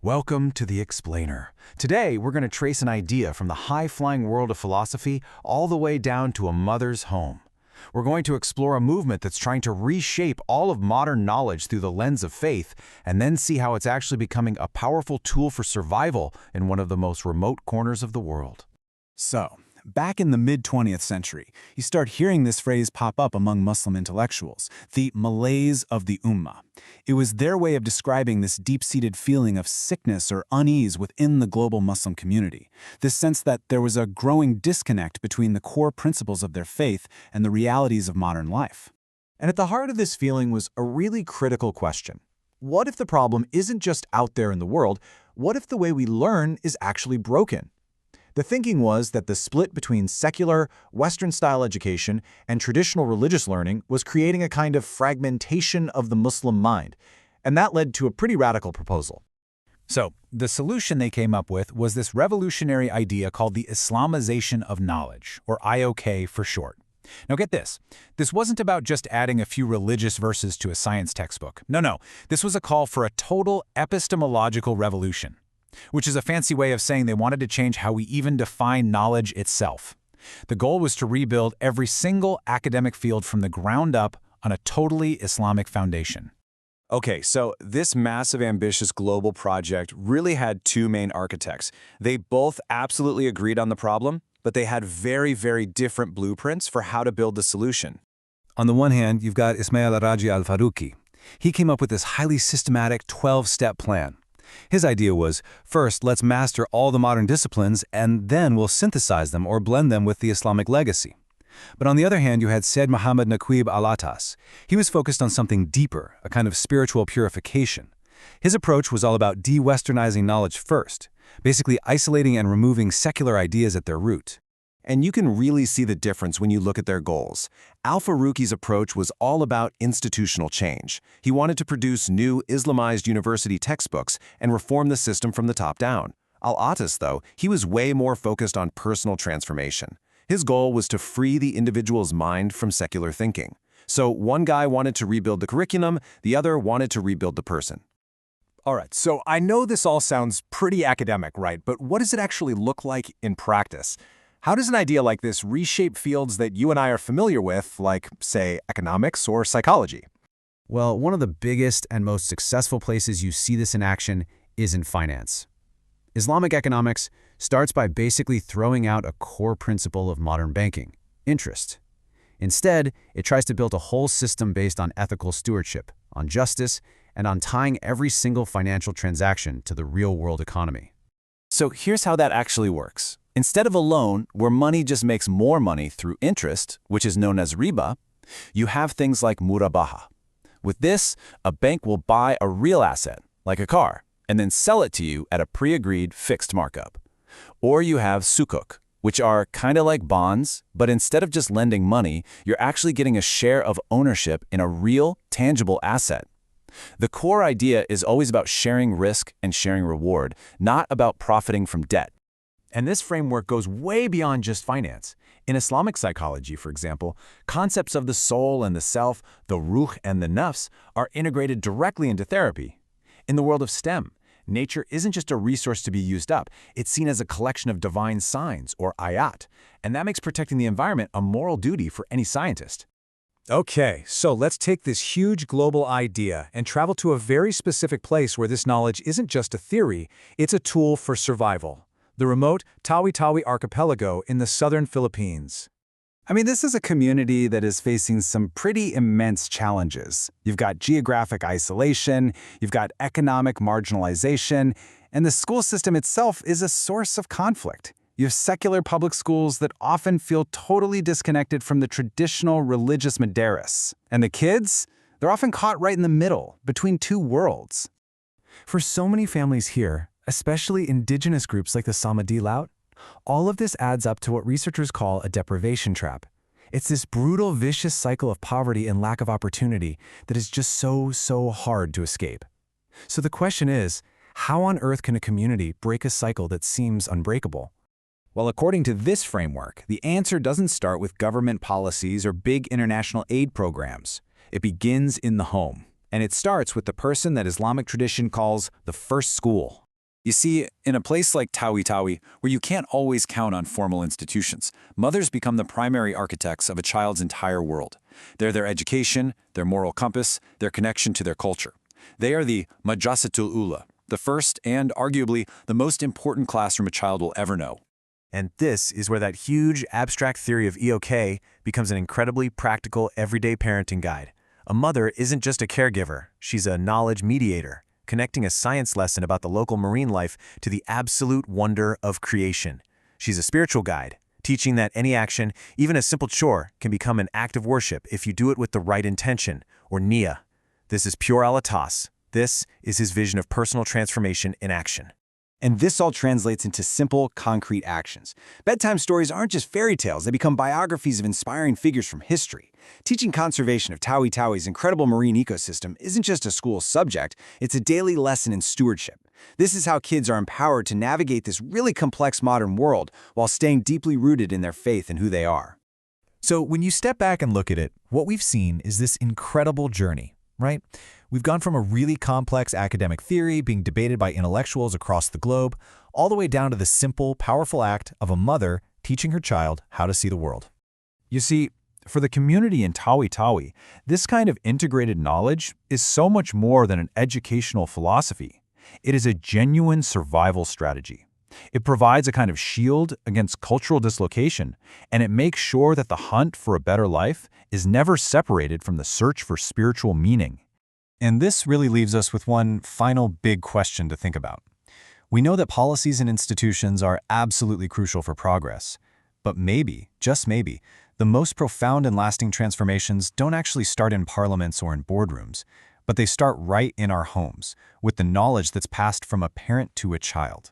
Welcome to The Explainer. Today, we're going to trace an idea from the high-flying world of philosophy all the way down to a mother's home. We're going to explore a movement that's trying to reshape all of modern knowledge through the lens of faith, and then see how it's actually becoming a powerful tool for survival in one of the most remote corners of the world. So, back in the mid-20th century, you start hearing this phrase pop up among Muslim intellectuals, the malaise of the Ummah. It was their way of describing this deep-seated feeling of sickness or unease within the global Muslim community, this sense that there was a growing disconnect between the core principles of their faith and the realities of modern life. And at the heart of this feeling was a really critical question. What if the problem isn't just out there in the world? What if the way we learn is actually broken? The thinking was that the split between secular, Western-style education and traditional religious learning was creating a kind of fragmentation of the Muslim mind, and that led to a pretty radical proposal. So, the solution they came up with was this revolutionary idea called the Islamization of Knowledge, or IOK for short. Now get this. This wasn't about just adding a few religious verses to a science textbook. No. This was a call for a total epistemological revolution, which is a fancy way of saying they wanted to change how we even define knowledge itself. The goal was to rebuild every single academic field from the ground up on a totally Islamic foundation. Okay, so this massive, ambitious global project really had two main architects. They both absolutely agreed on the problem, but they had very, very different blueprints for how to build the solution. On the one hand, you've got Ismail Raji al-Faruqi. He came up with this highly systematic 12-step plan. His idea was, first, let's master all the modern disciplines, and then we'll synthesize them or blend them with the Islamic legacy. But on the other hand, you had Sayyid Muhammad Naqib al-Attas. He was focused on something deeper, a kind of spiritual purification. His approach was all about de-Westernizing knowledge first, basically isolating and removing secular ideas at their root. And you can really see the difference when you look at their goals. Al-Faruqi's approach was all about institutional change. He wanted to produce new Islamized university textbooks and reform the system from the top down. Al-Attas, though, he was way more focused on personal transformation. His goal was to free the individual's mind from secular thinking. So one guy wanted to rebuild the curriculum, the other wanted to rebuild the person. All right, so I know this all sounds pretty academic, right? But what does it actually look like in practice? How does an idea like this reshape fields that you and I are familiar with, like, say, economics or psychology? Well, one of the biggest and most successful places you see this in action is in finance. Islamic economics starts by basically throwing out a core principle of modern banking: interest. Instead, it tries to build a whole system based on ethical stewardship, on justice, and on tying every single financial transaction to the real-world economy. So here's how that actually works. Instead of a loan, where money just makes more money through interest, which is known as riba, you have things like murabaha. With this, a bank will buy a real asset, like a car, and then sell it to you at a pre-agreed fixed markup. Or you have sukuk, which are kind of like bonds, but instead of just lending money, you're actually getting a share of ownership in a real, tangible asset. The core idea is always about sharing risk and sharing reward, not about profiting from debt. And this framework goes way beyond just finance. In Islamic psychology, for example, concepts of the soul and the self, the ruh and the nafs, are integrated directly into therapy. In the world of STEM, nature isn't just a resource to be used up, it's seen as a collection of divine signs, or ayat, and that makes protecting the environment a moral duty for any scientist. Okay, so let's take this huge global idea and travel to a very specific place where this knowledge isn't just a theory, it's a tool for survival. The remote Tawi-Tawi archipelago in the southern Philippines. I mean, this is a community that is facing some pretty immense challenges. You've got geographic isolation, you've got economic marginalization, and the school system itself is a source of conflict. You have secular public schools that often feel totally disconnected from the traditional religious madaris. And the kids? They're often caught right in the middle, between two worlds. For so many families here, especially indigenous groups like the Samadi Laut, all of this adds up to what researchers call a deprivation trap. It's this brutal, vicious cycle of poverty and lack of opportunity that is just so hard to escape. So the question is, how on earth can a community break a cycle that seems unbreakable? Well, according to this framework, the answer doesn't start with government policies or big international aid programs. It begins in the home. And it starts with the person that Islamic tradition calls the first school. You see, in a place like Tawi-Tawi, where you can't always count on formal institutions, mothers become the primary architects of a child's entire world. They're their education, their moral compass, their connection to their culture. They are the Madrasatul Ula, the first and, arguably, the most important classroom a child will ever know. And this is where that huge, abstract theory of EOK becomes an incredibly practical, everyday parenting guide. A mother isn't just a caregiver, she's a knowledge mediator, connecting a science lesson about the local marine life to the absolute wonder of creation. She's a spiritual guide, teaching that any action, even a simple chore, can become an act of worship if you do it with the right intention, or niyyah. This is pure alatas. This is his vision of personal transformation in action. And this all translates into simple, concrete actions. Bedtime stories aren't just fairy tales, they become biographies of inspiring figures from history. Teaching conservation of Tawi-Tawi's incredible marine ecosystem isn't just a school subject, it's a daily lesson in stewardship. This is how kids are empowered to navigate this really complex modern world while staying deeply rooted in their faith and who they are. So when you step back and look at it, what we've seen is this incredible journey, right? We've gone from a really complex academic theory being debated by intellectuals across the globe, all the way down to the simple, powerful act of a mother teaching her child how to see the world. You see, for the community in Tawi-Tawi, this kind of integrated knowledge is so much more than an educational philosophy. It is a genuine survival strategy. It provides a kind of shield against cultural dislocation, and it makes sure that the hunt for a better life is never separated from the search for spiritual meaning. And this really leaves us with one final big question to think about. We know that policies and institutions are absolutely crucial for progress, but maybe, just maybe, the most profound and lasting transformations don't actually start in parliaments or in boardrooms, but they start right in our homes, with the knowledge that's passed from a parent to a child.